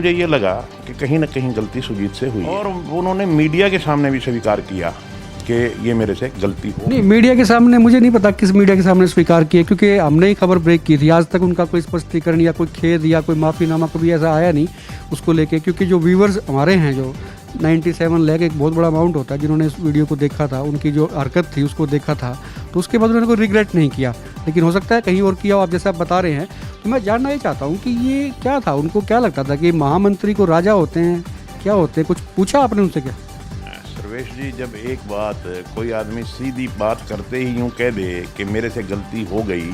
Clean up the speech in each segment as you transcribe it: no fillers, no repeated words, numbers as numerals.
मुझे ये लगा कि कहीं ना कहीं गलती सुजीत से हुई और उन्होंने मीडिया के सामने भी स्वीकार किया कि ये मेरे से गलती हो। नहीं, मीडिया के सामने मुझे नहीं पता किस मीडिया के सामने स्वीकार किया, क्योंकि हमने ही खबर ब्रेक की थी। आज तक उनका कोई स्पष्टीकरण या कोई खेद या कोई माफ़ीनामा कभी ऐसा आया नहीं उसको लेके, क्योंकि जो व्यूवर्स हमारे हैं जो 97 लाख एक बहुत बड़ा अमाउंट होता है, जिन्होंने इस वीडियो को देखा था, उनकी जो हरकत थी उसको देखा था, तो उसके बाद उन्होंने कोई रिग्रेट नहीं किया। लेकिन हो सकता है कहीं और किया हो, आप जैसे आप बता रहे हैं। तो मैं जानना ये चाहता हूँ कि ये क्या था, उनको क्या लगता था कि महामंत्री को राजा होते हैं, क्या होते हैं? कुछ पूछा आपने उनसे क्या? सर्वेश जी, जब एक बात कोई आदमी सीधी बात करते ही यूँ कह दे कि मेरे से गलती हो गई,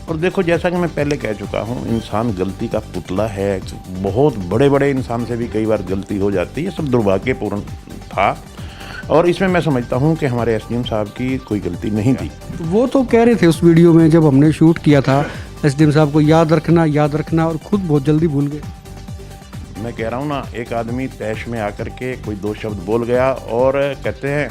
और देखो जैसा कि मैं पहले कह चुका हूँ, इंसान गलती का पुतला है। बहुत बड़े बड़े इंसान से भी कई बार गलती हो जाती है। सब दुर्भाग्यपूर्ण था और इसमें मैं समझता हूँ कि हमारे एसडीएम साहब की कोई गलती नहीं थी। वो तो कह रहे थे उस वीडियो में जब हमने शूट किया था, एसडीएम साहब को याद रखना, और खुद बहुत जल्दी भूल गए। मैं कह रहा हूँ ना, एक आदमी तैश में आकर के कोई दो शब्द बोल गया, और कहते हैं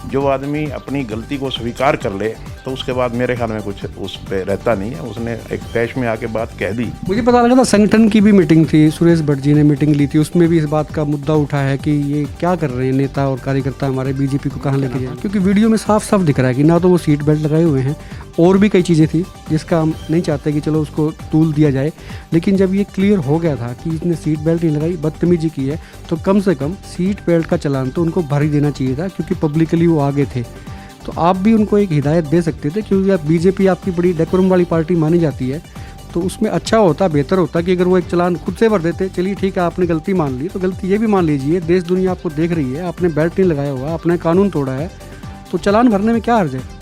जो आदमी अपनी गलती को स्वीकार कर ले तो उसके बाद मेरे ख्याल में कुछ उस पर रहता नहीं है। उसने एक तैश में आके बात कह दी। मुझे पता लगा था संगठन की भी मीटिंग थी, सुरेश भट्ट जी ने मीटिंग ली थी, उसमें भी इस बात का मुद्दा उठा है कि ये क्या कर रहे हैं नेता और कार्यकर्ता हमारे, बीजेपी को कहाँ लेके जाए। क्योंकि वीडियो में साफ साफ दिख रहा है कि ना तो वो सीट बेल्ट लगाए हुए हैं, और भी कई चीज़ें थी जिसका हम नहीं चाहते कि चलो उसको तूल दिया जाए। लेकिन जब ये क्लियर हो गया था कि इसने सीट बेल्ट नहीं लगाई, बदतमीजी की है, तो कम से कम सीट बेल्ट का चालान तो उनको भर ही देना चाहिए था, क्योंकि पब्लिकली वो आगे थे। तो आप भी उनको एक हिदायत दे सकते थे, क्योंकि आप बीजेपी आपकी बड़ी डेकोरम वाली पार्टी मानी जाती है। तो उसमें अच्छा होता, बेहतर होता कि अगर वो एक चालान खुद से भर देते। चलिए ठीक है, आपने गलती मान ली, तो गलती ये भी मान लीजिए, देश दुनिया आपको देख रही है, आपने बेल्ट नहीं लगाया हुआ, आपने कानून तोड़ा है, तो चालान भरने में क्या हर्ज है?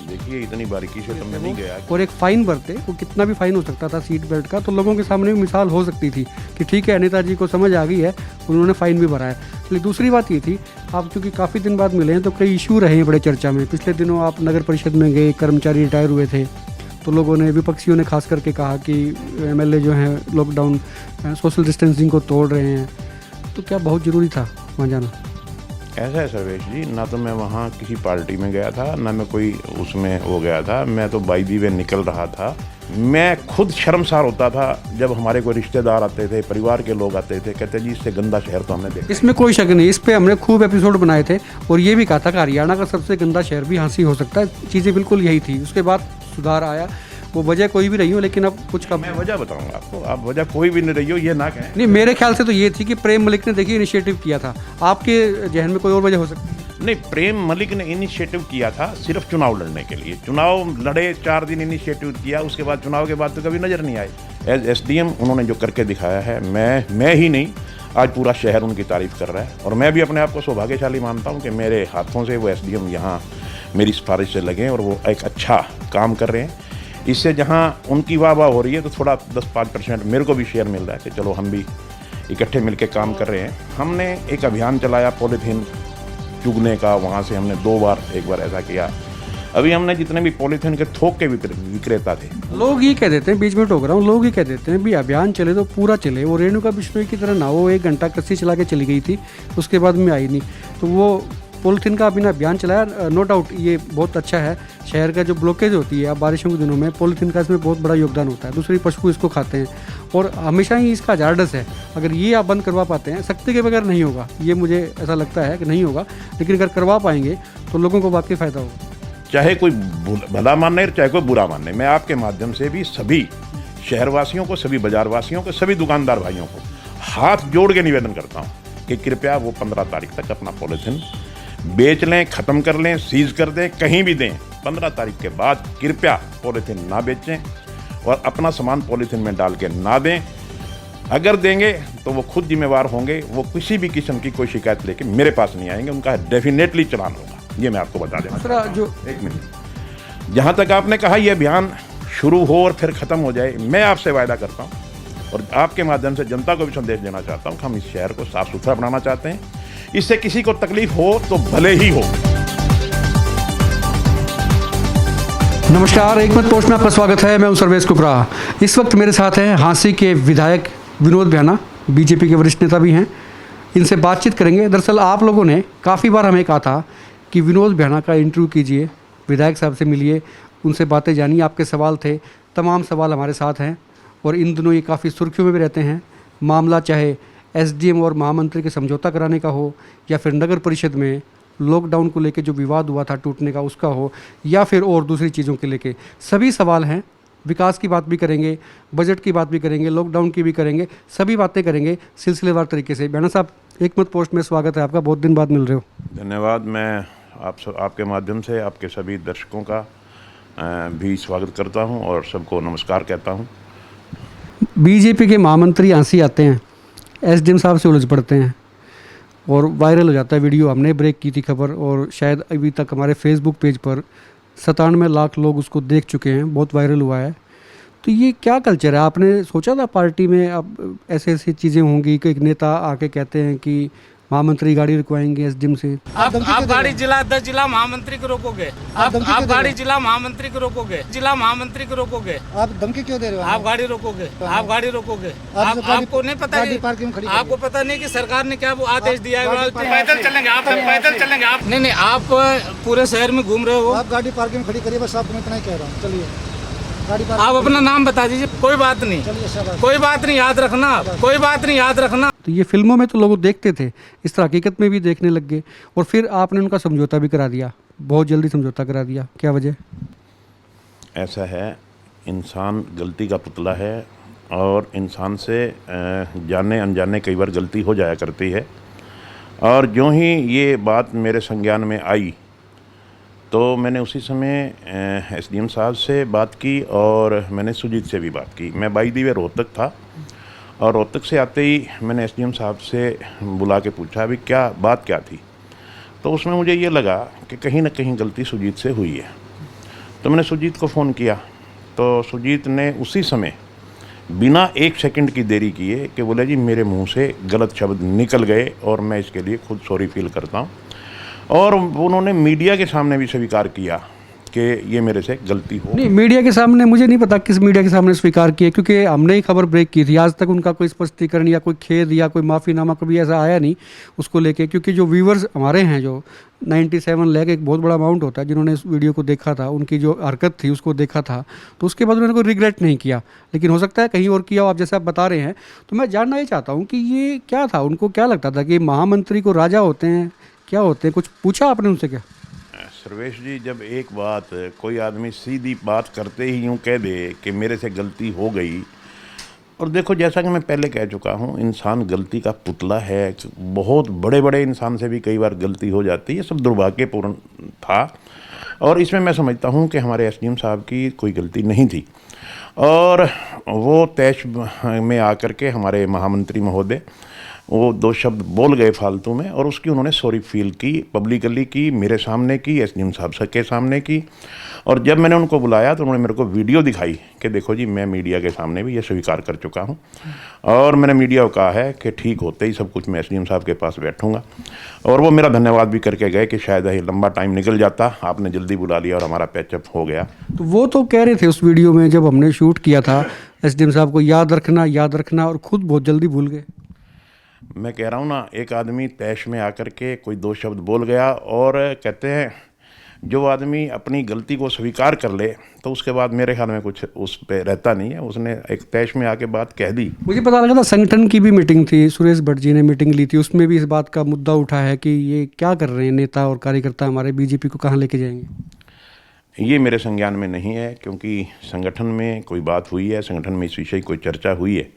देखिए, इतनी बारीकी से तो मैं नहीं गया। और एक फ़ाइन भरते, वो कितना भी फ़ाइन हो सकता था सीट बेल्ट का, तो लोगों के सामने भी मिसाल हो सकती थी कि ठीक है, नेताजी को समझ आ गई है, उन्होंने फ़ाइन भी भरा है। चलिए, दूसरी बात ये थी, आप चूँकि काफ़ी दिन बाद मिले हैं तो कई इशू रहे हैं बड़े चर्चा में। पिछले दिनों आप नगर परिषद में गए, कर्मचारी रिटायर हुए थे, तो लोगों ने, विपक्षियों ने खास करके कहा कि एमएलए जो हैं लॉकडाउन सोशल डिस्टेंसिंग को तोड़ रहे हैं। तो क्या बहुत ज़रूरी था वहाँ जाना? ऐसा है सर्वेश जी, ना तो मैं वहाँ किसी पार्टी में गया था, ना मैं कोई उसमें हो गया था। मैं तो बाई दी वे निकल रहा था। मैं खुद शर्मसार होता था जब हमारे कोई रिश्तेदार आते थे, परिवार के लोग आते थे, कहते जी इससे गंदा शहर तो हमने देखा। इसमें कोई शक नहीं, इस पे हमने खूब एपिसोड बनाए थे और ये भी कहा था कि हरियाणा का सबसे गंदा शहर भी हाँसी हो सकता है। चीज़ें बिल्कुल यही थी। उसके बाद सुधार आया, वो वजह कोई भी रही हो, लेकिन अब कुछ का मैं वजह बताऊंगा आपको। आप वजह कोई भी नहीं रही हो, ये ना कहें। नहीं, मेरे ख्याल से तो ये थी कि प्रेम मलिक ने देखिए इनिशिएटिव किया था। आपके जहन में कोई और वजह हो सकती है? नहीं, प्रेम मलिक ने इनिशिएटिव किया था सिर्फ चुनाव लड़ने के लिए। चुनाव लड़े, 4 दिन इनिशिएटिव किया, उसके बाद चुनाव के बाद तो कभी नज़र नहीं आए। एज एसडीएम उन्होंने जो करके दिखाया है, मैं ही नहीं, आज पूरा शहर उनकी तारीफ कर रहा है। और मैं भी अपने आप को सौभाग्यशाली मानता हूँ कि मेरे हाथों से वो एसडीएम यहाँ मेरी सिफारिश से लगे और वो एक अच्छा काम कर रहे हैं। इससे जहाँ उनकी वाह हो रही है, तो थोड़ा 10-5% मेरे को भी शेयर मिल रहा है कि चलो हम भी इकट्ठे मिलकर काम कर रहे हैं। हमने एक अभियान चलाया पॉलीथीन चुगने का, वहाँ से हमने 2 बार, एक बार ऐसा किया। अभी हमने जितने भी पॉलीथीन के थोक के विक्रेता थे, लोग ये कह देते हैं, बीच में टोक रहा हूँ, लोग ये कह देते हैं भी अभियान चले तो पूरा चले। वो रेणुका बिश्नोई की तरह ना, वो 1 घंटा कस्सी चला के चली गई थी, उसके बाद में आई नहीं। तो वो पॉलीथीन का अपना अभियान चलाया। नो डाउट ये बहुत अच्छा है। शहर का जो ब्लॉकेज होती है अब बारिशों के दिनों में, पॉलीथीन का इसमें बहुत बड़ा योगदान होता है। दूसरी, पशु इसको खाते हैं और हमेशा ही इसका हजार्डस है। अगर ये आप बंद करवा पाते हैं, सख्ती के बगैर नहीं होगा, ये मुझे ऐसा लगता है कि नहीं होगा, लेकिन अगर करवा पाएंगे तो लोगों को वाकई फ़ायदा होगा। चाहे कोई भला माने चाहे कोई बुरा माने। मैं आपके माध्यम से भी सभी शहरवासियों को, सभी बाजारवासियों को, सभी दुकानदार भाइयों को हाथ जोड़ के निवेदन करता हूँ कि कृपया वो 15 तारीख तक अपना पॉलीथीन बेच लें, ख़त्म कर लें, सीज कर दें, कहीं भी दें। 15 तारीख के बाद कृपया पॉलीथीन ना बेचें और अपना सामान पॉलीथीन में डाल के ना दें। अगर देंगे तो वो खुद जिम्मेवार होंगे। वो किसी भी किस्म की कोई शिकायत लेके मेरे पास नहीं आएंगे, उनका डेफिनेटली चालान होगा। ये मैं आपको बता देना। जो 1 मिनट, जहाँ तक आपने कहा ये अभियान शुरू हो और फिर ख़त्म हो जाए, मैं आपसे वायदा करता हूँ और आपके माध्यम से जनता को भी संदेश देना चाहता हूँ कि हम इस शहर को साफ सुथरा बनाना चाहते हैं। इससे किसी को तकलीफ हो तो भले ही हो। नमस्कार, एक मिनट पोस्ट में आपका स्वागत है। मैं हूं सर्वेश कुपरा। इस वक्त मेरे साथ हैं हाँसी के विधायक विनोद भ्याना, बीजेपी के वरिष्ठ नेता भी हैं। इनसे बातचीत करेंगे। दरअसल आप लोगों ने काफ़ी बार हमें कहा था कि विनोद भ्याना का इंटरव्यू कीजिए, विधायक साहब से मिलिए, उनसे बातें जानिए। आपके सवाल थे, तमाम सवाल हमारे साथ हैं और इन दिनों ये काफ़ी सुर्खियों में भी रहते हैं। मामला चाहे एसडीएम और महामंत्री के समझौता कराने का हो, या फिर नगर परिषद में लॉकडाउन को लेके जो विवाद हुआ था टूटने का उसका हो, या फिर और दूसरी चीज़ों के लेके, सभी सवाल हैं। विकास की बात भी करेंगे, बजट की बात भी करेंगे, लॉकडाउन की भी करेंगे, सभी बातें करेंगे सिलसिलेवार तरीके से। बैनर साहब, एक मत पोस्ट में स्वागत है आपका, बहुत दिन बाद मिल रहे हो। धन्यवाद। मैं आपके माध्यम से आपके सभी दर्शकों का भी स्वागत करता हूं और सबको नमस्कार कहता हूं। बीजेपी के महामंत्री आंसी आते हैं, एसडीएम साहब से उलझ पड़ते हैं और वायरल हो जाता है वीडियो। हमने ब्रेक की थी खबर और शायद अभी तक हमारे फेसबुक पेज पर 97 लाख लोग उसको देख चुके हैं, बहुत वायरल हुआ है। तो ये क्या कल्चर है? आपने सोचा था पार्टी में अब ऐसे ऐसी चीज़ें होंगी कि एक नेता आके कहते हैं कि महामंत्री गाड़ी रुकवाएंगे एसडीएम से? आप गाड़ी जिला 10 जिला महामंत्री को रोकोगे? आप गाड़ी जिला महामंत्री को रोकोगे? जिला महामंत्री को रोकोगे? आप धमकी क्यों दे रहे हो? आप गाड़ी रोकोगे? आप गाड़ी रोकोगे? आपको नहीं पता? आपको पता नहीं कि सरकार ने क्या वो आदेश दिया है? पैदल चलेंगे आप, पैदल चलेंगे आप। नहीं, आप पूरे शहर में घूम रहे हो। आप गाड़ी पार्किंग खड़ी करिए, बस आपको मैं इतना ही कह रहा हूँ। चलिए आप अपना नाम बता दीजिए। कोई बात नहीं, कोई बात नहीं, याद रखना, कोई बात नहीं, याद रखना। तो ये फिल्मों में तो लोग देखते थे, इस तरह हकीकत में भी देखने लग गए और फिर आपने उनका समझौता भी करा दिया, बहुत जल्दी समझौता करा दिया। क्या वजह? ऐसा है, इंसान गलती का पुतला है और इंसान से जाने अनजाने कई बार गलती हो जाया करती है। और जो ही ये बात मेरे संज्ञान में आई तो मैंने उसी समय एसडीएम साहब से बात की और मैंने सुजीत से भी बात की। मैं बाई दी वे रोहतक था और रोहतक से आते ही मैंने एसडीएम साहब से बुला के पूछा अभी क्या बात क्या थी। तो उसमें मुझे ये लगा कि कहीं ना कहीं गलती सुजीत से हुई है। तो मैंने सुजीत को फ़ोन किया तो सुजीत ने उसी समय बिना 1 सेकंड की देरी किए कि बोले जी मेरे मुंह से गलत शब्द निकल गए और मैं इसके लिए खुद सॉरी फील करता हूँ। और उन्होंने मीडिया के सामने भी स्वीकार किया कि ये मेरे से गलती हो। नहीं, मीडिया के सामने मुझे नहीं पता किस मीडिया के सामने स्वीकार किया, क्योंकि हमने ही खबर ब्रेक की थी। आज तक उनका कोई स्पष्टीकरण या कोई खेद या कोई माफ़ीनामा कभी ऐसा आया नहीं उसको लेके, क्योंकि जो व्यूवर्स हमारे हैं जो 97 लाख एक बहुत बड़ा अमाउंट होता है, जिन्होंने इस वीडियो को देखा था, उनकी जो हरकत थी उसको देखा था, तो उसके बाद उन्होंने कोई रिग्रेट नहीं किया। लेकिन हो सकता है कहीं और किया हो, आप जैसे आप बता रहे हैं। तो मैं जानना ये चाहता हूँ कि ये क्या था, उनको क्या लगता था कि महामंत्री को राजा होते हैं, क्या होते हैं? कुछ पूछा आपने उनसे क्या? सर्वेश जी, जब एक बात कोई आदमी सीधी बात करते ही यूँ कह दे कि मेरे से गलती हो गई, और देखो जैसा कि मैं पहले कह चुका हूँ, इंसान गलती का पुतला है। बहुत बड़े बड़े इंसान से भी कई बार गलती हो जाती है। ये सब दुर्भाग्यपूर्ण था और इसमें मैं समझता हूँ कि हमारे एसडीएम साहब की कोई गलती नहीं थी। और वो तैश में आकर के हमारे महामंत्री महोदय वो 2 शब्द बोल गए फालतू में और उसकी उन्होंने सॉरी फील की, पब्लिकली की, मेरे सामने की, एसडीएम साहब के सामने की। और जब मैंने उनको बुलाया तो उन्होंने मेरे को वीडियो दिखाई कि देखो जी मैं मीडिया के सामने भी ये स्वीकार कर चुका हूँ और मैंने मीडिया को कहा है कि ठीक होते ही सब कुछ मैं एसडीएम साहब के पास बैठूंगा। और वो मेरा धन्यवाद भी करके गए कि शायद ये लंबा टाइम निकल जाता, आपने जल्दी बुला लिया और हमारा पैचअप हो गया। तो वो तो कह रहे थे उस वीडियो में जब हमने शूट किया था, एसडीएम साहब को याद रखना और खुद बहुत जल्दी भूल गए। मैं कह रहा हूँ ना, एक आदमी तैश में आकर के कोई 2 शब्द बोल गया और कहते हैं जो आदमी अपनी गलती को स्वीकार कर ले तो उसके बाद मेरे ख्याल में कुछ उस पे रहता नहीं है। उसने एक तैश में आके बात कह दी। मुझे पता लगा था संगठन की भी मीटिंग थी, सुरेश भट्ट जी ने मीटिंग ली थी, उसमें भी इस बात का मुद्दा उठा है कि ये क्या कर रहे हैं नेता और कार्यकर्ता हमारे, बीजेपी को कहाँ लेके जाएंगे? ये मेरे संज्ञान में नहीं है क्योंकि संगठन में कोई बात हुई है, संगठन में इस विषय कोई चर्चा हुई है,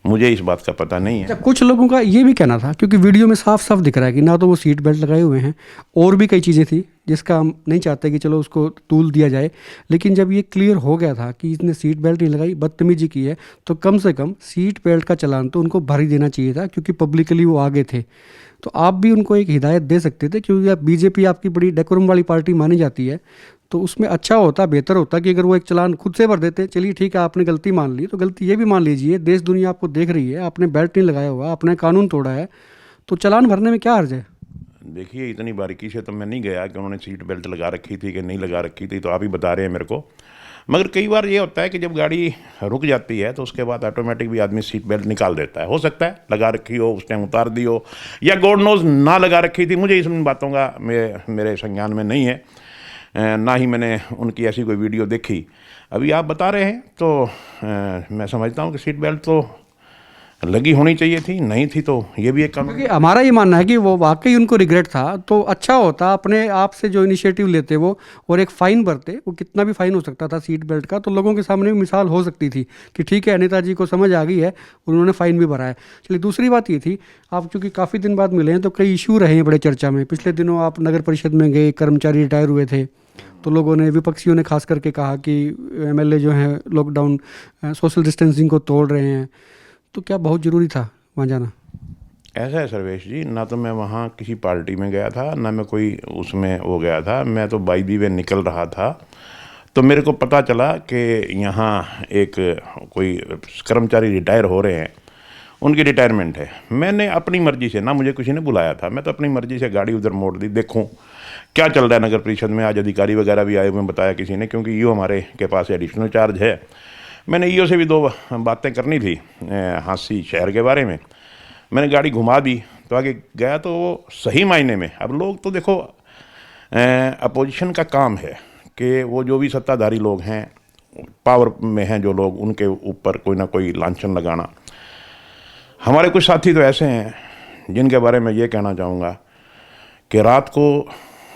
मुझे इस बात का पता नहीं है। कुछ लोगों का ये भी कहना था, क्योंकि वीडियो में साफ साफ दिख रहा है कि ना तो वो सीट बेल्ट लगाए हुए हैं और भी कई चीज़ें थी जिसका हम नहीं चाहते कि चलो उसको तूल दिया जाए, लेकिन जब ये क्लियर हो गया था कि इसने सीट बेल्ट नहीं लगाई, बदतमीजी की है, तो कम से कम सीट बेल्ट का चलान तो उनको भर ही देना चाहिए था, क्योंकि पब्लिकली वो आगे थे। तो आप भी उनको एक हिदायत दे सकते थे, क्योंकि आप बीजेपी आपकी बड़ी डेकोरम वाली पार्टी मानी जाती है, तो उसमें अच्छा होता, बेहतर होता कि अगर वो एक चलान खुद से भर देते। चलिए ठीक है, आपने गलती मान ली तो गलती ये भी मान लीजिए, देश दुनिया आपको देख रही है, आपने बेल्ट नहीं लगाया हुआ, आपने कानून तोड़ा है, तो चलान भरने में क्या हर्ज है? देखिए, इतनी बारीकी से तो मैं नहीं गया कि उन्होंने सीट बेल्ट लगा रखी थी कि नहीं लगा रखी थी, तो आप ही बता रहे हैं मेरे को। मगर कई बार ये होता है कि जब गाड़ी रुक जाती है तो उसके बाद ऑटोमेटिक भी आदमी सीट बेल्ट निकाल देता है। हो सकता है लगा रखी हो, उस टाइम उतार दी हो, या गॉड नोज ना लगा रखी थी, मुझे इन बातों का मेरे संज्ञान में नहीं है, ना ही मैंने उनकी ऐसी कोई वीडियो देखी। अभी आप बता रहे हैं तो मैं समझता हूँ कि सीट बेल्ट तो लगी होनी चाहिए थी, नहीं थी तो ये भी एक कानून। क्योंकि हमारा ये मानना है कि वो वाकई उनको रिग्रेट था, तो अच्छा होता अपने आप से जो इनिशिएटिव लेते वो, और एक फ़ाइन भरते, वो कितना भी फ़ाइन हो सकता था सीट बेल्ट का, तो लोगों के सामने भी मिसाल हो सकती थी कि ठीक है नेताजी को समझ आ गई है, उन्होंने फ़ाइन भी भरा है। चलिए, दूसरी बात ये थी, आप चूँकि काफ़ी दिन बाद मिले हैं तो कई इशू रहे हैं बड़े चर्चा में। पिछले दिनों आप नगर परिषद में गए, कर्मचारी रिटायर हुए थे, तो लोगों ने, विपक्षियों ने खास करके कहा कि एमएलए जो हैं लॉकडाउन सोशल डिस्टेंसिंग को तोड़ रहे हैं, तो क्या बहुत ज़रूरी था वहाँ जाना? ऐसा है सर्वेश जी, ना तो मैं वहाँ किसी पार्टी में गया था, ना मैं कोई उसमें हो गया था, मैं तो बाई दी वे निकल रहा था, तो मेरे को पता चला कि यहाँ एक कोई कर्मचारी रिटायर हो रहे हैं, उनकी रिटायरमेंट है। मैंने अपनी मर्जी से, ना मुझे किसी ने बुलाया था, मैं तो अपनी मर्जी से गाड़ी उधर मोड़ दी, देखूँ क्या चल रहा है नगर परिषद में। आज अधिकारी वगैरह भी आए हुए, बताया किसी ने, क्योंकि ईओ हमारे के पास एडिशनल चार्ज है। मैंने ईओ से भी 2 बातें करनी थी हांसी शहर के बारे में। मैंने गाड़ी घुमा दी तो आगे गया, तो वो सही मायने में, अब लोग तो देखो अपोजिशन का काम है कि वो जो भी सत्ताधारी लोग हैं, पावर में हैं जो लोग, उनके ऊपर कोई ना कोई लांछन लगाना। हमारे कुछ साथी तो ऐसे हैं जिनके बारे में ये कहना चाहूँगा कि रात को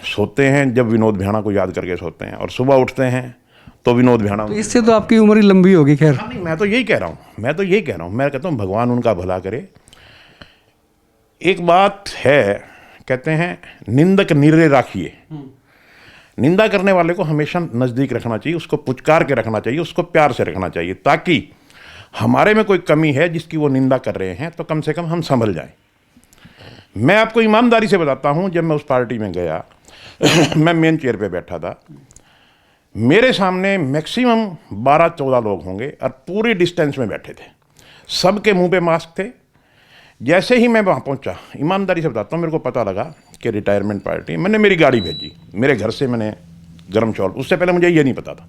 सोते हैं जब विनोद भैया को याद करके सोते हैं, और सुबह उठते हैं तो विनोद भैया। तो इससे तो आपकी उम्र ही लंबी होगी। खैर, नहीं, मैं तो यही कह रहा हूँ, मैं कहता हूँ भगवान उनका भला करे। एक बात है, कहते हैं निंदक निर्रे राखिए। निंदा करने वाले को हमेशा नज़दीक रखना चाहिए, उसको पुचकार के रखना चाहिए, उसको प्यार से रखना चाहिए, ताकि हमारे में कोई कमी है जिसकी वो निंदा कर रहे हैं तो कम से कम हम संभल जाएं। मैं आपको ईमानदारी से बताता हूं, जब मैं उस पार्टी में गया मैं मेन चेयर पे बैठा था, मेरे सामने मैक्सिमम 12-14 लोग होंगे और पूरी डिस्टेंस में बैठे थे, सबके मुंह पे मास्क थे। जैसे ही मैं वहाँ पहुँचा, ईमानदारी से बताता हूँ, मेरे को पता लगा कि रिटायरमेंट पार्टी, मैंने मेरी गाड़ी भेजी, मेरे घर से मैंने गर्म शॉल, उससे पहले मुझे ये नहीं पता था,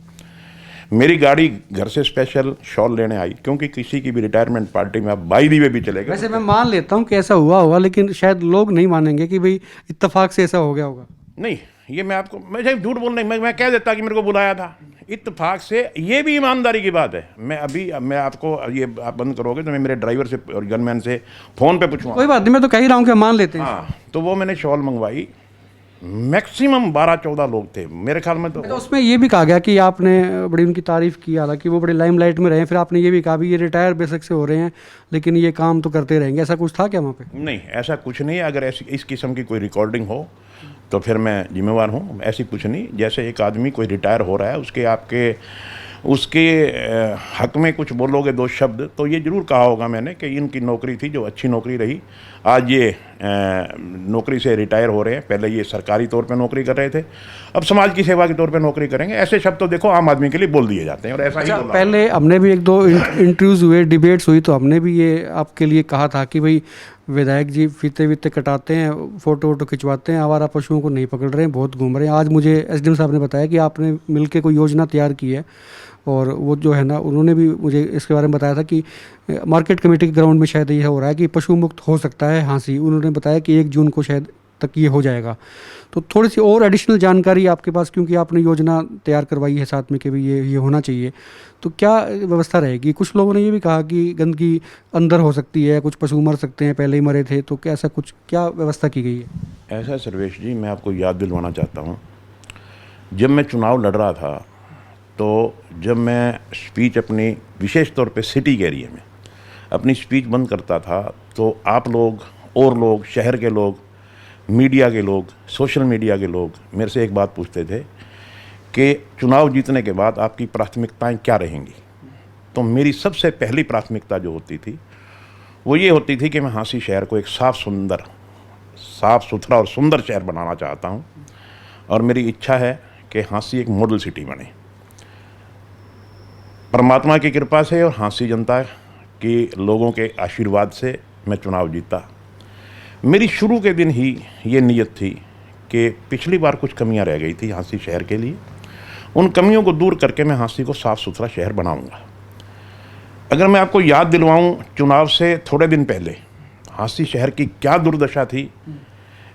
मेरी गाड़ी घर से स्पेशल शॉल लेने आई, क्योंकि किसी की भी रिटायरमेंट पार्टी में आप बाई दी वे भी चले गए। वैसे मैं मान लेता हूँ कि ऐसा हुआ होगा, लेकिन शायद लोग नहीं मानेंगे कि भाई इत्तेफाक से ऐसा हो गया होगा। नहीं, ये मैं आपको, मैं झूठ बोल नहीं, मैं कह देता कि मेरे को बुलाया था इत्तेफाक से, ये भी ईमानदारी की बात है। मैं आपको, ये आप बंद करोगे तो मैं मेरे ड्राइवर से और गनमैन से फ़ोन पे पूछूंगा। कोई बात नहीं, मैं तो कह ही रहा हूँ कि मान लेते हैं। हाँ, तो वो मैंने शॉल मंगवाई, मैक्सिमम 12-14 लोग थे मेरे ख्याल में। तो उसमें ये भी कहा गया कि आपने बड़ी उनकी तारीफ़ की, हालांकि वो बड़े लाइमलाइट में रहे, फिर आपने ये भी कहा भी ये रिटायर बेसिक से हो रहे हैं लेकिन ये काम तो करते रहेंगे, ऐसा कुछ था क्या वहाँ पे? नहीं, ऐसा कुछ नहीं है। अगर ऐसी इस किस्म की कोई रिकॉर्डिंग हो तो फिर मैं जिम्मेवार हूँ, ऐसी कुछ नहीं। जैसे एक आदमी कोई रिटायर हो रहा है, उसके हक में कुछ बोलोगे 2 शब्द, तो ये ज़रूर कहा होगा मैंने कि इनकी नौकरी थी जो अच्छी नौकरी रही, आज ये नौकरी से रिटायर हो रहे हैं, पहले ये सरकारी तौर पे नौकरी कर रहे थे, अब समाज की सेवा के तौर पे नौकरी करेंगे। ऐसे शब्द तो देखो आम आदमी के लिए बोल दिए जाते हैं, और ऐसा ही बोला। पहले हमने भी 1-2 इंटरव्यूज़ हुए, डिबेट्स हुई, तो हमने भी ये आपके लिए कहा था कि भाई विधायक जी फीते वीते कटाते हैं, फ़ोटो वोटो खिंचवाते हैं, आवारा पशुओं को नहीं पकड़ रहे हैं, बहुत घूम रहे हैं। आज मुझे एसडीएम साहब ने बताया कि आपने मिलकर कोई योजना तैयार की है, और वो जो है ना, उन्होंने भी मुझे इसके बारे में बताया था कि मार्केट कमेटी के ग्राउंड में शायद ये हो रहा है कि पशु मुक्त हो सकता है हांसी। उन्होंने बताया कि 1 जून को शायद तक ये हो जाएगा। तो थोड़ी सी और एडिशनल जानकारी आपके पास, क्योंकि आपने योजना तैयार करवाई है साथ में कि भाई ये होना चाहिए, तो क्या व्यवस्था रहेगी? कुछ लोगों ने ये भी कहा कि गंदगी अंदर हो सकती है, कुछ पशु मर सकते हैं, पहले ही मरे थे, तो क्या ऐसा कुछ, क्या व्यवस्था की गई है? ऐसा सर्वेश जी, मैं आपको याद दिलवाना चाहता हूँ, जब मैं चुनाव लड़ रहा था, तो जब मैं स्पीच अपनी, विशेष तौर पे सिटी के एरिया में अपनी स्पीच बंद करता था, तो आप लोग और लोग, शहर के लोग, मीडिया के लोग, सोशल मीडिया के लोग मेरे से एक बात पूछते थे कि चुनाव जीतने के बाद आपकी प्राथमिकताएं क्या रहेंगी। तो मेरी सबसे पहली प्राथमिकता जो होती थी वो ये होती थी कि मैं हांसी शहर को एक साफ़ सुथरा और सुंदर शहर बनाना चाहता हूँ, और मेरी इच्छा है कि हांसी एक मॉडल सिटी बने। परमात्मा की कृपा से और हांसी जनता की लोगों के आशीर्वाद से मैं चुनाव जीता। मेरी शुरू के दिन ही ये नीयत थी कि पिछली बार कुछ कमियां रह गई थी हांसी शहर के लिए, उन कमियों को दूर करके मैं हांसी को साफ़ सुथरा शहर बनाऊंगा। अगर मैं आपको याद दिलवाऊं, चुनाव से थोड़े दिन पहले हांसी शहर की क्या दुर्दशा थी,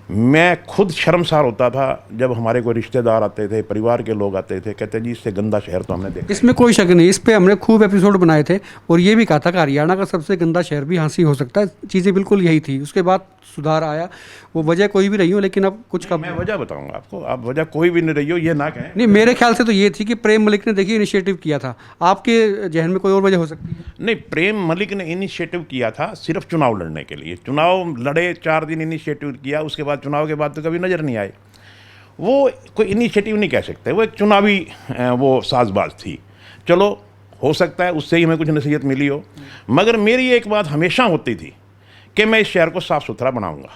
मैं खुद शर्मसार होता था जब हमारे कोई रिश्तेदार आते थे, परिवार के लोग आते थे, कहते जी इससे गंदा शहर तो हमने देखा। इसमें कोई शक नहीं, इस पे हमने खूब एपिसोड बनाए थे और ये भी कहा था कि हरियाणा का सबसे गंदा शहर भी हाँसी हो सकता है। चीज़ें बिल्कुल यही थी, उसके बाद सुधार आया। वो वजह कोई भी रही हो, लेकिन अब कुछ का मैं वजह बताऊंगा आपको, आप वजह कोई भी नहीं रही हो ये ना कहें। नहीं, मेरे ख्याल से तो ये थी कि प्रेम मलिक ने देखिए इनिशिएटिव किया था। आपके जहन में कोई और वजह हो सकती है? नहीं, प्रेम मलिक ने इनिशिएटिव किया था सिर्फ चुनाव लड़ने के लिए। चुनाव लड़े, 4 दिन इनिशिएटिव किया, उसके बाद चुनाव के बाद तो कभी नज़र नहीं आए। वो कोई इनिशिएटिव नहीं कह सकते, वो एक चुनावी वो साजबाज थी। चलो हो सकता है उससे ही हमें कुछ नसीहत मिली हो, मगर मेरी एक बात हमेशा होती थी कि मैं इस शहर को साफ़ सुथरा बनाऊंगा।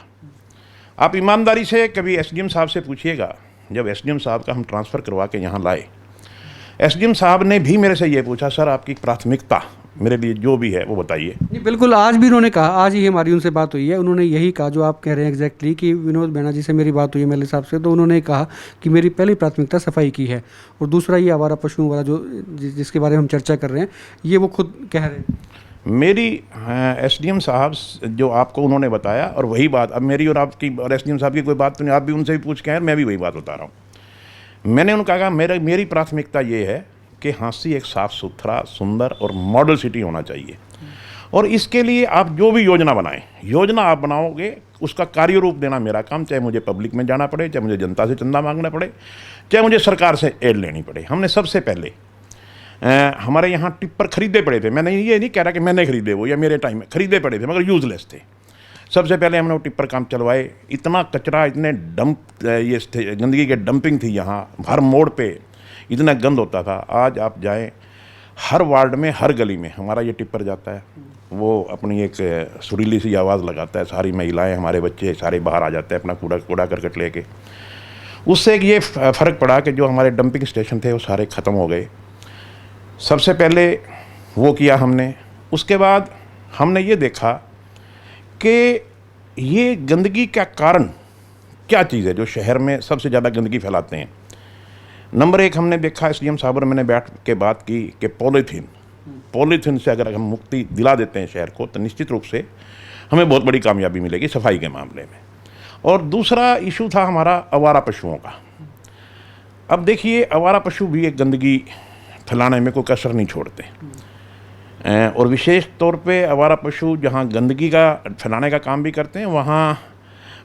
आप ईमानदारी से कभी एसडीएम साहब से पूछिएगा, जब एसडीएम साहब का हम ट्रांसफ़र करवा के यहाँ लाए, एसडीएम साहब ने भी मेरे से ये पूछा, सर आपकी प्राथमिकता मेरे लिए जो भी है वो बताइए। नहीं, बिल्कुल। आज भी उन्होंने कहा, आज ही हमारी उनसे बात हुई है, उन्होंने यही कहा जो आप कह रहे हैं एग्जैक्टली, कि विनोद बैनर्जी से मेरी बात हुई है मेरे साहब से, तो उन्होंने कहा कि मेरी पहली प्राथमिकता सफाई की है, और दूसरा ये आवारा पशुओं वाला जो जिसके बारे में हम चर्चा कर रहे हैं, ये वो खुद कह रहे हैं। मेरी एसडीएम साहब जो आपको उन्होंने बताया, और वही बात अब मेरी और आपकी और एसडीएम साहब की कोई बात तो नहीं, आप भी उनसे भी पूछ के आए, मैं भी वही बात बता रहा हूँ। मैंने उनको कहा मेरी प्राथमिकता ये है कि हाँसी एक साफ़ सुथरा, सुंदर और मॉडल सिटी होना चाहिए, और इसके लिए आप जो भी योजना बनाएं, योजना आप बनाओगे उसका कार्य रूप देना मेरा काम, चाहे मुझे पब्लिक में जाना पड़े, चाहे मुझे जनता से चंदा मांगना पड़े, चाहे मुझे सरकार से एड लेनी पड़े। हमने सबसे पहले हमारे यहाँ टिप्पर खरीदे पड़े थे, मैंने ये नहीं कह रहा कि मैंने खरीदे वो या मेरे टाइम में खरीदे पड़े थे, मगर यूज़लेस थे। सबसे पहले हमने वो टिप्पर काम चलवाए। इतना कचरा, इतने डंप, ये गंदगी के डंपिंग थी यहाँ, हर मोड़ पे इतना गंद होता था। आज आप जाएं, हर वार्ड में, हर गली में हमारा ये टिप्पर जाता है, वो अपनी एक सुरीली सी आवाज़ लगाता है, सारी महिलाएं, हमारे बच्चे सारे बाहर आ जाते हैं अपना कूड़ा करकट लेके। उससे एक ये फ़र्क पड़ा कि जो हमारे डंपिंग स्टेशन थे वो सारे ख़त्म हो गए। सबसे पहले वो किया हमने। उसके बाद हमने ये देखा कि ये गंदगी का कारण क्या चीज़ है जो शहर में सबसे ज़्यादा गंदगी फैलाते हैं। नंबर 1 हमने देखा, एसडीएम साहब और मैंने बैठ के बात की कि पॉलीथीन से अगर हम मुक्ति दिला देते हैं शहर को, तो निश्चित रूप से हमें बहुत बड़ी कामयाबी मिलेगी सफाई के मामले में। और दूसरा इशू था हमारा आवारा पशुओं का। अब देखिए, आवारा पशु भी एक गंदगी फैलाने में कोई कसर नहीं छोड़ते, और विशेष तौर पे आवारा पशु जहाँ गंदगी का फैलाने का काम भी करते हैं, वहाँ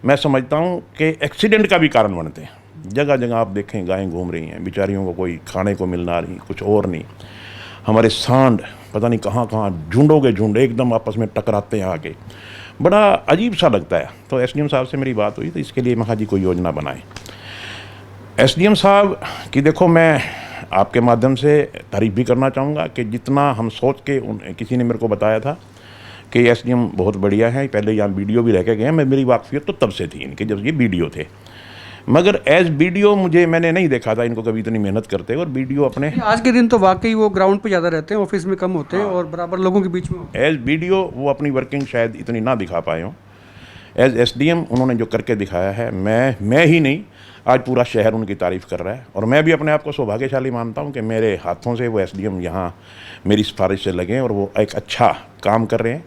मैं समझता हूँ कि एक्सीडेंट का भी कारण बनते हैं। जगह जगह आप देखें गायें घूम रही हैं, बेचारियों को कोई खाने को मिलना नहीं, कुछ और नहीं। हमारे सांड पता नहीं कहाँ कहाँ झुंडों के झुंड एकदम आपस में टकराते हैं आके, बड़ा अजीब सा लगता है। तो एसडीएम साहब से मेरी बात हुई, तो इसके लिए मैं कहा जी कोई योजना बनाएं। एसडीएम साहब की देखो, मैं आपके माध्यम से तारीफ़ भी करना चाहूँगा कि जितना हम सोच के किसी ने मेरे को बताया था कि एसडीएम बहुत बढ़िया है, पहले यहाँ वीडियो भी रह के गए हैं, मेरी वाकफियत तो तब से थी इनकी जब ये वीडियो थे, मगर एज वीडियो मैंने नहीं देखा था इनको कभी इतनी मेहनत करते हुए। और वीडियो अपने आज के दिन तो वाकई वो ग्राउंड पे ज़्यादा रहते हैं, ऑफिस में कम होते हैं, और बराबर लोगों के बीच में। एज वीडियो वो अपनी वर्किंग शायद इतनी ना दिखा पाए हों। एज एसडीएम उन्होंने जो करके दिखाया है, मैं ही नहीं, आज पूरा शहर उनकी तारीफ़ कर रहा है। और मैं भी अपने आप को सौभाग्यशाली मानता हूं कि मेरे हाथों से वो एसडीएम यहाँ मेरी सिफारिश से लगे और वो एक अच्छा काम कर रहे हैं।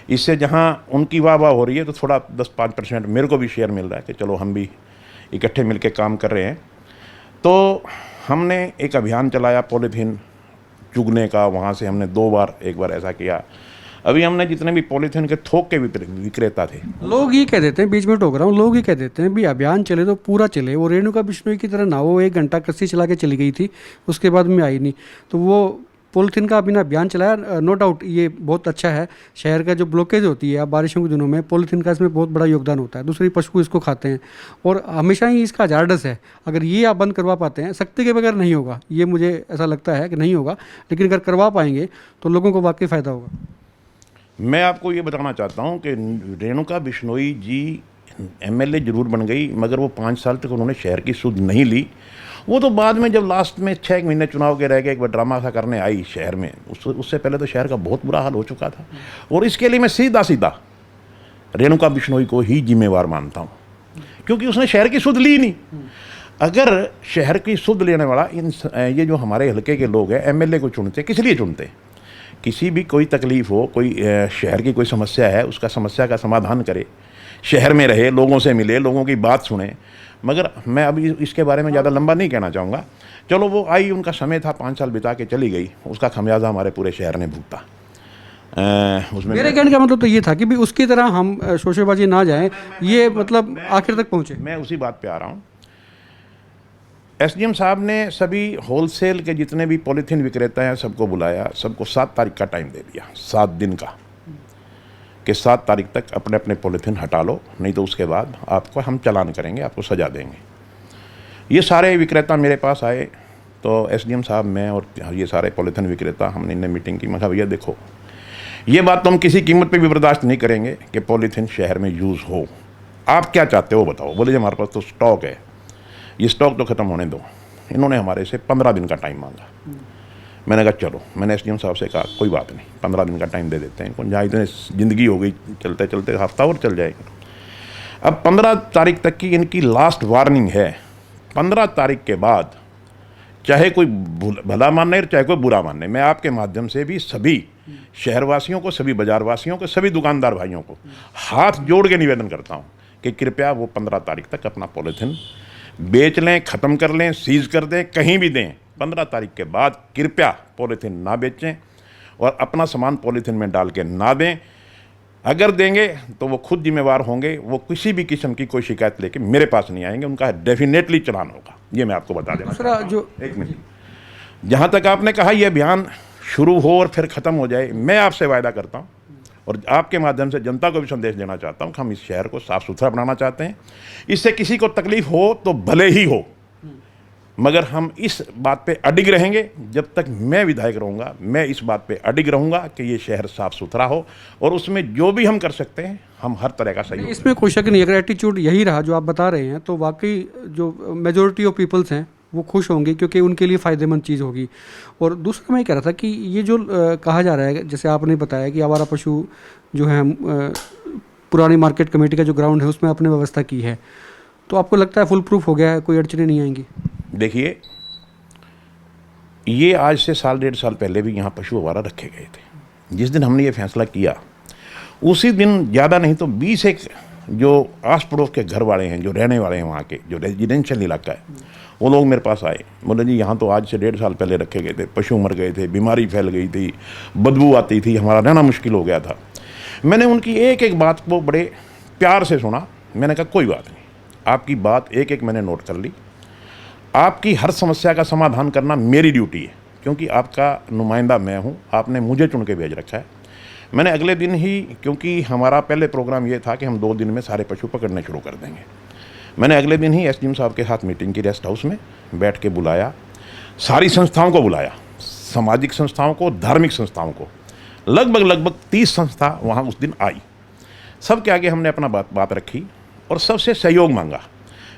इससे जहाँ उनकी वाह हो रही है, तो थोड़ा 10-5% मेरे को भी शेयर मिल रहा है कि चलो हम भी इकट्ठे मिलकर काम कर रहे हैं। तो हमने एक अभियान चलाया पॉलीथीन चुगने का, वहाँ से हमने 2 बार, एक बार ऐसा किया। अभी हमने जितने भी पॉलीथीन के थोक के विक्रेता थे, लोग ये कह देते हैं, बीच में टोक रहा हूँ, लोग ये कह देते हैं भी अभियान चले तो पूरा चले। वो रेणुका बिश्नोई की तरह ना, वो 1 घंटा कस्सी चला के चली गई थी, उसके बाद में आई नहीं। तो वो पॉलीथीन का बिना अभियान चलाया, नो डाउट ये बहुत अच्छा है। शहर का जो ब्लॉकेज होती है अब बारिशों के दिनों में, पॉलीथीन का इसमें बहुत बड़ा योगदान होता है। दूसरी, पशु इसको खाते हैं और हमेशा ही इसका हजार्डस है। अगर ये आप बंद करवा पाते हैं, सख्ती के बगैर नहीं होगा, ये मुझे ऐसा लगता है कि नहीं होगा, लेकिन अगर करवा पाएंगे तो लोगों को वाकई फ़ायदा होगा। मैं आपको ये बताना चाहता हूँ कि रेणुका बिश्नोई जी एमएलए जरूर बन गई, मगर वो 5 साल तक उन्होंने शहर की सुध नहीं ली। वो तो बाद में जब लास्ट में 6 महीने चुनाव के रह गए, एक बार ड्रामा सा करने आई शहर में, उससे पहले तो शहर का बहुत बुरा हाल हो चुका था। और इसके लिए मैं सीधा रेणुका बिश्नोई को ही जिम्मेवार मानता हूँ, क्योंकि उसने शहर की सुध ली नहीं। अगर शहर की सुध लेने वाला ये जो हमारे हल्के के लोग हैं, एमएलए को चुनते किस लिए चुनते? किसी भी कोई तकलीफ़ हो, कोई शहर की कोई समस्या है, उसका समस्या का समाधान करे। शहर में रहे, लोगों से मिले, लोगों की बात सुने। मगर मैं अभी इसके बारे में ज़्यादा लंबा नहीं कहना चाहूँगा। चलो वो आई, उनका समय था, 5 साल बिता के चली गई, उसका खमियाजा हमारे पूरे शहर ने भुगता। उसमें मेरे कहने का मतलब तो ये था कि भी उसकी तरह हम शोशेबाजी ना जाएं, ये मतलब आखिर तक पहुंचे। मैं उसी बात पे आ रहा हूँ। एसडीएम साहब ने सभी होलसेल के जितने भी पॉलीथीन विक्रेता हैं सबको बुलाया, सबको 7 तारीख का टाइम दे दिया, 7 दिन का, कि 7 तारीख तक अपने अपने पॉलीथीन हटा लो, नहीं तो उसके बाद आपको हम चालान करेंगे, आपको सजा देंगे। ये सारे विक्रेता मेरे पास आए, तो एसडीएम साहब, मैं और ये सारे पॉलीथीन विक्रेता, हमने इन्हें मीटिंग की। मैं कहा भैया देखो, ये बात तो हम किसी कीमत पे भी बर्दाश्त नहीं करेंगे कि पॉलीथीन शहर में यूज़ हो। आप क्या चाहते हो बताओ। बोले जी हमारे पास तो स्टॉक है, ये स्टॉक तो ख़त्म होने दो। इन्होंने हमारे से 15 दिन का टाइम मांगा। मैंने कहा चलो, मैंने एसडीएम साहब से कहा कोई बात नहीं, 15 दिन का टाइम दे देते हैं इनको, जहाँ इतने ज़िंदगी हो गई, चलते चलते हफ्ता और चल जाएगा। अब 15 तारीख तक की इनकी लास्ट वार्निंग है। 15 तारीख के बाद चाहे कोई भला मानने चाहे कोई बुरा मानने, मैं आपके माध्यम से भी सभी शहरवासियों को, सभी बाज़ारवासियों को, सभी दुकानदार भाइयों को हाथ जोड़ के निवेदन करता हूँ कि कृपया वो 15 तारीख तक अपना पॉलीथीन बेच लें, ख़त्म कर लें, सीज कर दें, कहीं भी दें। 15 तारीख के बाद कृपया पॉलीथीन ना बेचें और अपना सामान पॉलीथीन में डाल के ना दें। अगर देंगे तो वो खुद जिम्मेवार होंगे, वो किसी भी किस्म की कोई शिकायत लेके मेरे पास नहीं आएंगे, उनका डेफिनेटली चालान होगा। ये मैं आपको बता देना। दूसरा जो एक मिनट, जहाँ तक आपने कहा ये अभियान शुरू हो और फिर ख़त्म हो जाए, मैं आपसे वायदा करता हूँ और आपके माध्यम से जनता को भी संदेश देना चाहता हूँ कि हम इस शहर को साफ़ सुथरा बनाना चाहते हैं। इससे किसी को तकलीफ़ हो तो भले ही हो, मगर हम इस बात पे अडिग रहेंगे। जब तक मैं विधायक रहूँगा, मैं इस बात पे अडिग रहूँगा कि ये शहर साफ़ सुथरा हो और उसमें जो भी हम कर सकते हैं हम हर तरह का सहयोग। इसमें कोई शक नहीं, अगर एटीट्यूड यही रहा जो आप बता रहे हैं तो वाकई जो मेजोरिटी ऑफ पीपल्स हैं वो खुश होंगे, क्योंकि उनके लिए फ़ायदेमंद चीज़ होगी। और दूसरा मैं कह रहा था कि ये जो कहा जा रहा है, जैसे आपने बताया कि आवारा पशु जो है पुरानी मार्केट कमेटी का जो ग्राउंड है उसमें आपने व्यवस्था की है, तो आपको लगता है फुल प्रूफ हो गया है, कोई अड़चने नहीं आएंगी? देखिए, ये आज से साल 1.5 साल पहले भी यहाँ पशु आवारा रखे गए थे। जिस दिन हमने ये फैसला किया उसी दिन ज़्यादा नहीं तो 20 एक जो आस पड़ोस के घर वाले हैं, जो रहने वाले हैं वहाँ के, जो रेजिडेंशियल इलाका है, वो लोग मेरे पास आए। बोले जी यहाँ तो आज से 1.5 साल पहले रखे गए थे, पशु मर गए थे, बीमारी फैल गई थी, बदबू आती थी, हमारा रहना मुश्किल हो गया था। मैंने उनकी एक एक बात को बड़े प्यार से सुना। मैंने कहा कोई बात नहीं, आपकी बात एक एक मैंने नोट कर ली। आपकी हर समस्या का समाधान करना मेरी ड्यूटी है, क्योंकि आपका नुमाइंदा मैं हूँ, आपने मुझे चुन के भेज रखा है। मैंने अगले दिन ही, क्योंकि हमारा पहले प्रोग्राम ये था कि हम 2 दिन में सारे पशु पकड़ने शुरू कर देंगे, मैंने अगले दिन ही एसडीएम साहब के साथ मीटिंग की, रेस्ट हाउस में बैठ के बुलाया, सारी संस्थाओं को बुलाया, सामाजिक संस्थाओं को, धार्मिक संस्थाओं को, लगभग 30 संस्था वहाँ उस दिन आई। सबके आगे हमने अपना बात रखी और सबसे सहयोग मांगा।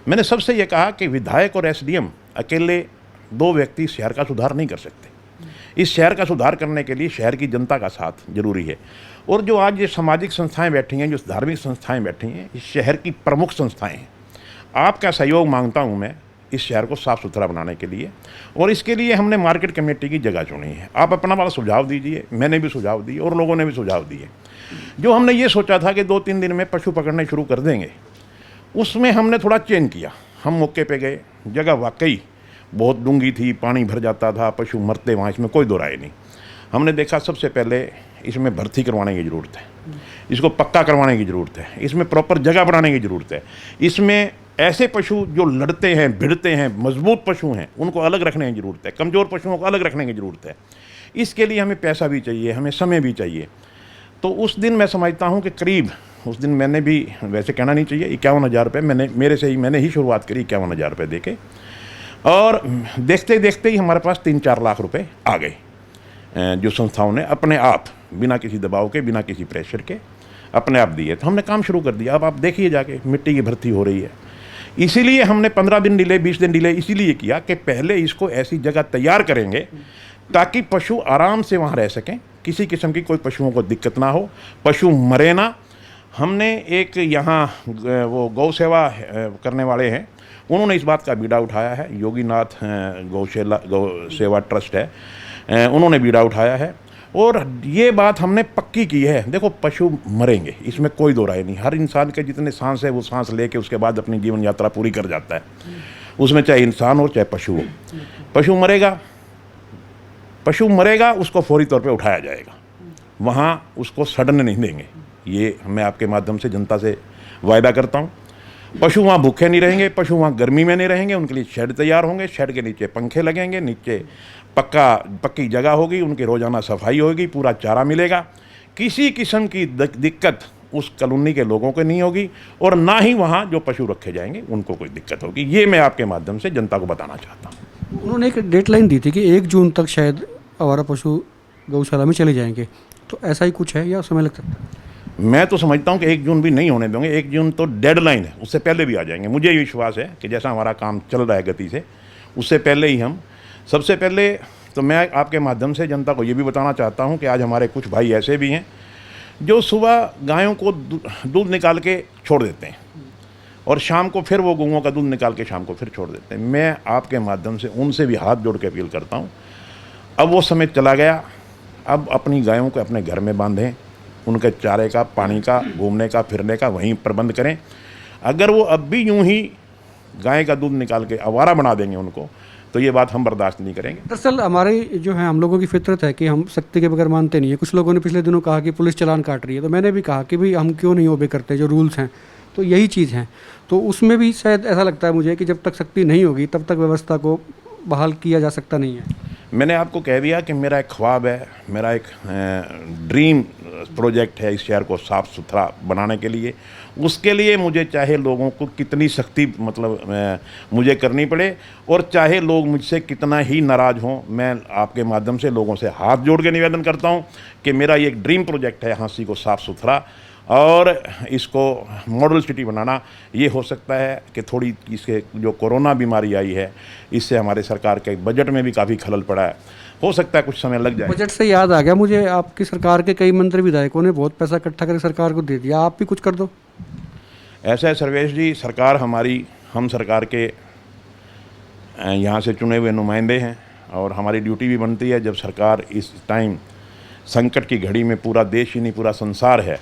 मैंने सबसे ये कहा कि विधायक और एसडीएम अकेले 2 व्यक्ति शहर का सुधार नहीं कर सकते। इस शहर का सुधार करने के लिए शहर की जनता का साथ जरूरी है। और जो आज ये सामाजिक संस्थाएं बैठी हैं, जो धार्मिक संस्थाएं बैठी हैं, इस शहर की प्रमुख संस्थाएं हैं। आपका सहयोग मांगता हूं मैं इस शहर को साफ़ सुथरा बनाने के लिए, और इसके लिए हमने मार्केट कमेटी की जगह चुनी है। आप अपना वाला सुझाव दीजिए, मैंने भी सुझाव दिए और लोगों ने भी सुझाव दिए। जो हमने ये सोचा था कि 2-3 दिन में पशु पकड़ने शुरू कर देंगे, उसमें हमने थोड़ा चेंज किया। हम मौके पे गए, जगह वाकई बहुत डूंगी थी, पानी भर जाता था, पशु मरते वहाँ, इसमें कोई दो राय नहीं। हमने देखा सबसे पहले इसमें भर्ती करवाने की ज़रूरत है, इसको पक्का करवाने की ज़रूरत है, इसमें प्रॉपर जगह बनाने की ज़रूरत है। इसमें ऐसे पशु जो लड़ते हैं, भिड़ते हैं, मजबूत पशु हैं, उनको अलग रखने की ज़रूरत है, कमज़ोर पशुओं को अलग रखने की ज़रूरत है। इसके लिए हमें पैसा भी चाहिए, हमें समय भी चाहिए। तो उस दिन मैं समझता हूँ कि करीब उस दिन मैंने भी, वैसे कहना नहीं चाहिए, 51,000 रुपये मैंने ही शुरुआत करी 51,000 रुपये दे के, और देखते देखते ही हमारे पास 3-4 लाख रुपए आ गए, जो संस्थाओं ने अपने आप, बिना किसी दबाव के, बिना किसी प्रेशर के अपने आप दिए। तो हमने काम शुरू कर दिया। अब आप देखिए जाके मिट्टी की भर्ती हो रही है। इसीलिए हमने 15 दिन डिले, 20 दिन डिले इसीलिए किया कि पहले इसको ऐसी जगह तैयार करेंगे ताकि पशु आराम से वहाँ रह सकें, किसी किस्म की कोई पशुओं को दिक्कत ना हो, पशु मरे ना। हमने एक यहाँ वो गौ सेवा करने वाले हैं, उन्होंने इस बात का बीड़ा उठाया है। योगीनाथ गौ सेवा ट्रस्ट है, उन्होंने बीड़ा उठाया है। और ये बात हमने पक्की की है। देखो, पशु मरेंगे, इसमें कोई दो राय नहीं। हर इंसान के जितने सांस है वो सांस लेके उसके बाद अपनी जीवन यात्रा पूरी कर जाता है, उसमें चाहे इंसान हो चाहे पशु हो। पशु मरेगा, उसको फौरी तौर पे उठाया जाएगा, वहाँ उसको सड़ने नहीं देंगे। ये मैं आपके माध्यम से जनता से वायदा करता हूँ। पशु वहाँ भूखे नहीं रहेंगे, पशु वहाँ गर्मी में नहीं रहेंगे, उनके लिए शेड तैयार होंगे, शेड के नीचे पंखे लगेंगे, नीचे पक्की जगह होगी, उनकी रोज़ाना सफाई होगी, पूरा चारा मिलेगा। किसी किस्म की दिक्कत उस कॉलोनी के लोगों को नहीं होगी और ना ही वहाँ जो पशु रखे जाएंगे उनको कोई दिक्कत होगी। ये मैं आपके माध्यम से जनता को बताना चाहता हूँ। उन्होंने एक डेडलाइन दी थी कि 1 जून तक शायद आवारा पशु गौशाला में चले जाएंगे, तो ऐसा ही कुछ है या समय लग सकता है? मैं तो समझता हूँ कि 1 जून भी नहीं होने देंगे। 1 जून तो डेडलाइन है, उससे पहले भी आ जाएंगे। मुझे ये विश्वास है कि जैसा हमारा काम चल रहा है गति से, उससे पहले ही हम सबसे पहले तो मैं आपके माध्यम से जनता को ये भी बताना चाहता हूँ कि आज हमारे कुछ भाई ऐसे भी हैं जो सुबह गायों को दूध निकाल के छोड़ देते हैं और शाम को फिर वो गौओं का दूध निकाल के शाम को फिर छोड़ देते हैं। मैं आपके माध्यम से उनसे भी हाथ जोड़ के अपील करता हूँ, अब वो समय चला गया। अब अपनी गायों को अपने घर में बांधें, उनके चारे का, पानी का, घूमने का, फिरने का वहीं प्रबंध करें। अगर वो अब भी यूं ही गाय का दूध निकाल के आवारा बना देंगे उनको, तो ये बात हम बर्दाश्त नहीं करेंगे। दरअसल हमारे जो है, हम लोगों की फितरत है कि हम सख्ती के बगैर मानते नहीं है। कुछ लोगों ने पिछले दिनों कहा कि पुलिस चालान काट रही है, तो मैंने भी कहा कि भाई हम क्यों नहीं ओबे करते, जो रूल्स हैं तो यही चीज़ है। तो उसमें भी शायद ऐसा लगता है मुझे कि जब तक सख्ती नहीं होगी तब तक व्यवस्था को बहाल किया जा सकता नहीं है। मैंने आपको कह दिया कि मेरा एक ख्वाब है, मेरा एक ड्रीम प्रोजेक्ट है इस शहर को साफ़ सुथरा बनाने के लिए। उसके लिए मुझे चाहे लोगों को कितनी सख्ती मुझे करनी पड़े और चाहे लोग मुझसे कितना ही नाराज़ हों, मैं आपके माध्यम से लोगों से हाथ जोड़ के निवेदन करता हूं कि मेरा ये एक ड्रीम प्रोजेक्ट है हाँसी को साफ़ सुथरा और इसको मॉडल सिटी बनाना। ये हो सकता है कि थोड़ी इसके जो कोरोना बीमारी आई है इससे हमारे सरकार के बजट में भी काफ़ी खलल पड़ा है, हो सकता है कुछ समय लग जाए। बजट से याद आ गया मुझे, आपकी सरकार के कई मंत्री विधायकों ने बहुत पैसा इकट्ठा करके सरकार को दे दिया, आप भी कुछ कर दो। ऐसा है सर्वेश जी, सरकार हमारी, हम सरकार के यहाँ से चुने हुए नुमाइंदे हैं और हमारी ड्यूटी भी बनती है। जब सरकार इस टाइम संकट की घड़ी में, पूरा देश ही नहीं पूरा संसार है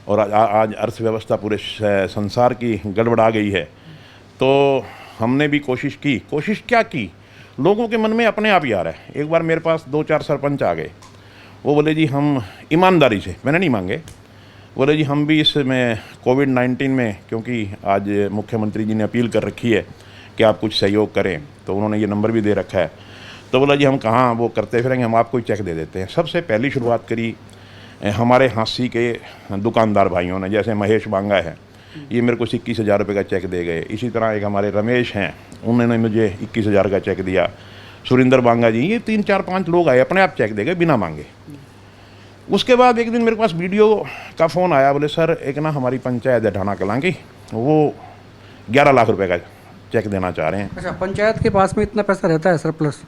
और आज अर्थव्यवस्था पूरे संसार की गड़बड़ा गई है, तो हमने भी कोशिश की। कोशिश क्या की, लोगों के मन में अपने आप ही आ रहा है। एक बार मेरे पास 2-4 सरपंच आ गए, वो बोले जी हम ईमानदारी से, मैंने नहीं मांगे, बोले जी हम भी इसमें कोविड-19 में, क्योंकि आज मुख्यमंत्री जी ने अपील कर रखी है कि आप कुछ सहयोग करें, तो उन्होंने ये नंबर भी दे रखा है, तो बोला जी हम कहाँ वो करते फिरेंगे, हम आपको ही चेक दे देते हैं। सबसे पहली शुरुआत करी हमारे हाँसी के दुकानदार भाइयों ने, जैसे महेश बांगा है, ये मेरे को 21,000 रुपये का चेक दे गए। इसी तरह एक हमारे रमेश हैं, उन्होंने मुझे 21,000 का चेक दिया। सुरेंद्र बांगा जी, ये 3-4-5 लोग आए, अपने आप चेक दे गए बिना मांगे। उसके बाद एक दिन मेरे पास वीडियो का फ़ोन आया, बोले सर एक ना हमारी पंचायत है ढाणा कलां की, वो 11 लाख रुपए का चेक देना चाह रहे हैं। अच्छा, पंचायत के पास में इतना पैसा रहता है सरप्लस?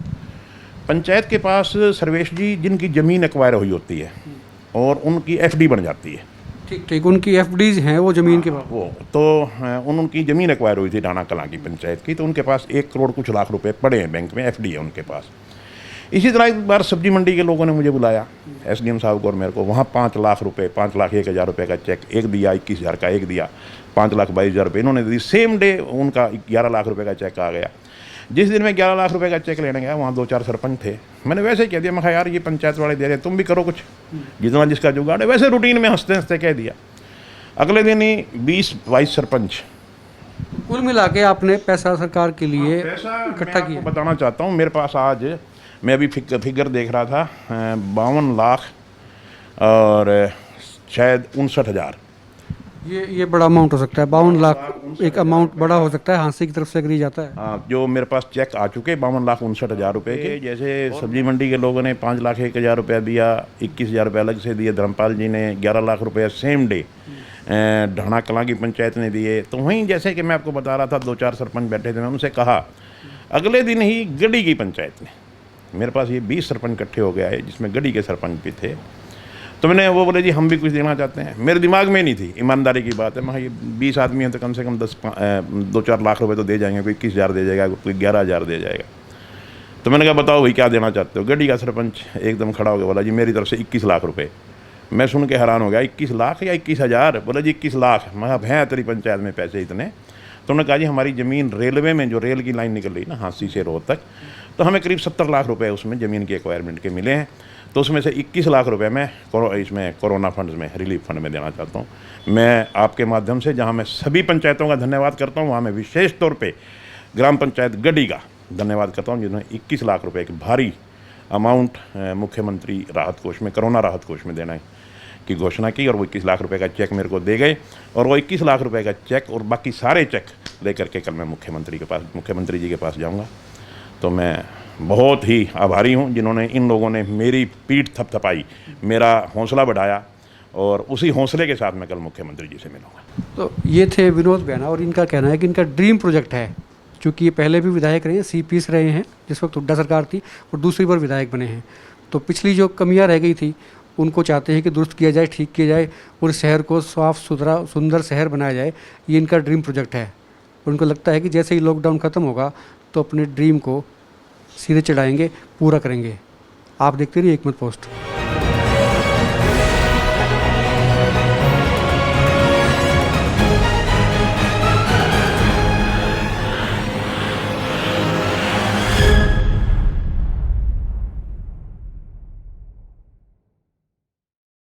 पंचायत के पास सर्वेश जी जिनकी ज़मीन एक्वायर हुई होती है और उनकी एफडी बन जाती है। ठीक ठीक, उनकी एफडीज हैं वो ज़मीन के पास, वो तो उनकी ज़मीन एक्वायर हुई थी ढाणा कलां की पंचायत की, तो उनके पास 1 करोड़ कुछ लाख रुपए पड़े हैं बैंक में, एफडी है उनके पास। इसी तरह एक बार सब्जी मंडी के लोगों ने मुझे बुलाया, एसडीएम साहब को और मेरे को, वहाँ 5 लाख रुपए, 5,01,000 रुपये का चेक एक दिया, 21,000 का एक दिया, 5,22,000 रुपये इन्होंने दी। सेम डे उनका 11 लाख रुपये का चेक आ गया। जिस दिन मैं 11 लाख रुपए का चेक लेने गया, वहाँ 2-4 सरपंच थे, मैंने वैसे ही कह दिया, मैं कहा यार ये पंचायत वाले दे रहे हैं, तुम भी करो कुछ, जितना जिसका जुगाड़ है। वैसे रूटीन में हंसते हंसते कह दिया। अगले दिन ही 20-22 सरपंच, कुल मिला के आपने पैसा सरकार के लिए इकट्ठा किया। बताना चाहता हूँ, मेरे पास आज मैं अभी फिगर देख रहा था, 52 लाख और शायद 59,000। ये बड़ा अमाउंट हो सकता है, 52 लाख एक अमाउंट बड़ा हो सकता है, हाँसी की तरफ से अगर जाता है। हाँ, जो मेरे पास चेक आ चुके 52,59,000 रुपये के। जैसे सब्जी मंडी के लोगों ने 5,01,000 रुपया दिया, 21,000 रुपये अलग से दिए, धर्मपाल जी ने 11 लाख रुपये सेम डे ढाणा कलां की पंचायत ने दिए। तो वहीं जैसे कि मैं आपको बता रहा था, 2-4 सरपंच बैठे थे, मैं उनसे कहा, अगले दिन ही गढ़ी की पंचायत ने, मेरे पास ये 20 सरपंच इकट्ठे हो गया है जिसमें गढ़ी के सरपंच भी थे, तो मैंने वो बोले जी हम भी कुछ देना चाहते हैं। मेरे दिमाग में नहीं थी, ईमानदारी की बात है, मैं ये 20 आदमी हैं तो कम से कम 2-4 लाख रुपए तो दे जाएंगे, कोई 21,000 दे जाएगा, कोई 11,000 दे जाएगा। तो मैंने कहा बताओ भाई क्या देना चाहते हो। गड्डी का सरपंच एकदम खड़ा हो गया, बोला जी मेरी तरफ से 21 लाख रुपए। मैं सुन के हैरान हो गया, 21 लाख या 21,000? बोला जी 21 लाख। मैं कहा हैं तेरी पंचायत में पैसे इतने? तो उन्होंने कहा जी हमारी ज़मीन रेलवे में जो रेल की लाइन निकल रही ना हांसी से रोड तक, तो हमें करीब 70 लाख रुपए उसमें ज़मीन की एक्वायरमेंट के मिले हैं। तो उसमें से 21 लाख रुपए मैं इसमें कोरोना फंड्स में, रिलीफ फंड में देना चाहता हूँ। मैं आपके माध्यम से, जहाँ मैं सभी पंचायतों का धन्यवाद करता हूँ, वहाँ मैं विशेष तौर पर ग्राम पंचायत गड्डी का धन्यवाद करता हूँ, जिन्होंने 21 लाख रुपए की भारी अमाउंट मुख्यमंत्री राहत कोष में, कोरोना राहत कोष में देना की घोषणा की, और वो 21 लाख रुपए का चेक मेरे को दे गए। और वो 21 लाख रुपए का चेक और बाकी सारे चेक लेकर के कल मैं मुख्यमंत्री जी के पास जाऊंगा। तो मैं बहुत ही आभारी हूं जिन्होंने, इन लोगों ने मेरी पीठ थपथपाई, मेरा हौसला बढ़ाया, और उसी हौसले के साथ मैं कल मुख्यमंत्री जी से मिलूंगा। तो ये थे विनोद बैना, और इनका कहना है कि इनका ड्रीम प्रोजेक्ट है, क्योंकि ये पहले भी विधायक रहे हैं, CPs रहे हैं जिस वक्त हुड्डा सरकार थी, और दूसरी बार विधायक बने हैं। तो पिछली जो कमियां रह गई थी उनको चाहते हैं कि दुरुस्त किया जाए, ठीक किया जाए, और शहर को साफ़ सुथरा सुंदर शहर बनाया जाए। ये इनका ड्रीम प्रोजेक्ट है। उनको लगता है कि जैसे ही लॉकडाउन ख़त्म होगा तो अपने ड्रीम को सिरे चढ़ाएंगे, पूरा करेंगे। आप देखते रहिए एकमत पोस्ट।